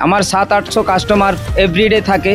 আমার 700-800 customer everyday থাকে,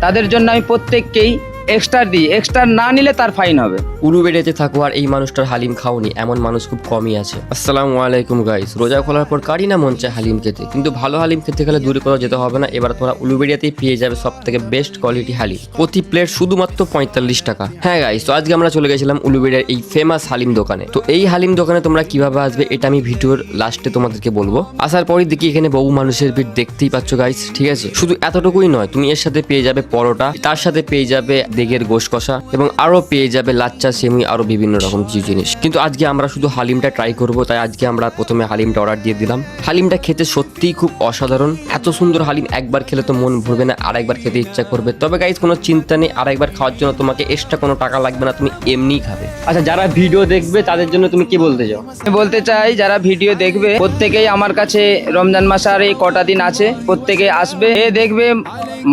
তাদের জন্য আমি প্রত্যেককেই এক্সট্রা দিই। এক্সট্রা না নিলে তার ফাইন হবে। উলুবেড়িয়াতে থাকো আর এই মানুষটার হালিম খাওনি এমন মানুষ খুব কমই আছে। আসসালামু আলাইকুম গাইস। রোজা খোলার পর কারই না মন চায় হালিম খেতে, কিন্তু ভালো হালিম খেতে গেলে দূরে কোথাও যেতে হবে না। এবার তোমরা উলুবেড়িয়াতেই পেয়ে যাবে সব থেকে বেস্ট কোয়ালিটি হালিম, প্রতি প্লেট শুধুমাত্র 45 টাকা। হ্যাঁ গাইস, তো আজকে আমরা চলে গেছিলাম উলুবেড়িয়ার এই ফেমাস হালিম দোকানে। তো এই হালিম দোকানে তোমরা কিভাবে আসবে এটা আমি ভিডিওর লাস্টে তোমাদেরকে বলবো। আসার পরই দেখি এখানে বহু মানুষের ভিড়, দেখতেই পাচ্ছ গাইস। ঠিক আছে, শুধু এতটুকুই নয়, তুমি এর সাথে পেয়ে যাবে পরোটা, তার সাথে পেয়ে যাবে দেগের গোশ কষা এবং আরো পেয়ে যাবে লাচ্চা, সেমুই, আরো বিভিন্ন রকম কিছু জিনিস। কিন্তু আজকে আমরা শুধু হালিমটা ট্রাই করব, তাই আজকে আমরা প্রথমে হালিমটা অর্ডার দিয়ে দিলাম। হালিমটা খেতে সত্যিই খুব অসাধারণ। এত সুন্দর হালিম একবার খেলে তো মন ভরবে না, আর একবার খেতে ইচ্ছা করবে। তবে গাইস কোনো চিন্তা নেই, আর একবার খাওয়ার জন্য তোমাকে এক্সট্রা কোনো টাকা লাগবে না, তুমি এমনিই খাবে। আচ্ছা, যারা ভিডিও দেখবে তাদের জন্য তুমি কি বলতে চাও? আমি বলতে চাই যারা ভিডিও দেখবে প্রত্যেকেই আমার কাছে রমজান মাস আর এই কটা দিন আছে, প্রত্যেকে আসবে, এ দেখবে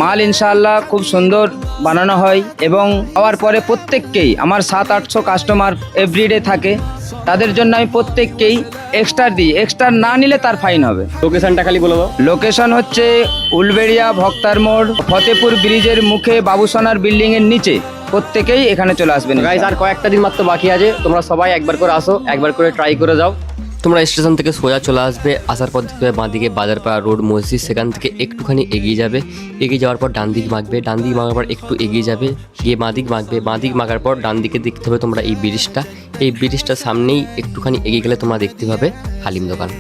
মাল ইনশাআল্লাহ খুব সুন্দর বানানো হয়। এবং খাওয়ার পরে প্রত্যেককেই আমার 700-800 কাস্টমার এভরিডে থাকে, তাদের জন্য আমি প্রত্যেককেই এক্সট্রা দিই। এক্সট্রা না নিলে তার ফাইন হবে। লোকেশনটা খালি বলে দাও। লোকেশন হচ্ছে উলবেড়িয়া ভক্তার মোড়, ফতেপুর ব্রিজের মুখে বাবুসোনার বিল্ডিং এর নিচে। প্রত্যেকেই এখানে চলে আসবেন গাইস, আর কয়েকটা দিন মাত্র বাকি আছে, তোমরা সবাই একবার করে আসো, একবার করে ট্রাই করে যাও। তোমরা স্টেশন থেকে সোজা চলে আসবে, আসার পর দেখবে বাঁদিকে বাজারপাড়া রোড মসজিদ, সেখান থেকে একটুখানি এগিয়ে যাবে। এগিয়ে যাওয়ার পর ডান দিক মাখবে, ডান দিক মাখার পর একটু এগিয়ে যাবে, গিয়ে বাঁদিক মাখবে, বাঁদিক মাখার পর ডান দিকে দেখতে হবে তোমরা এই ব্রিজটা। এই ব্রিজটার সামনেই একটুখানি এগিয়ে গেলে তোমরা দেখতে পাবে হালিম দোকান।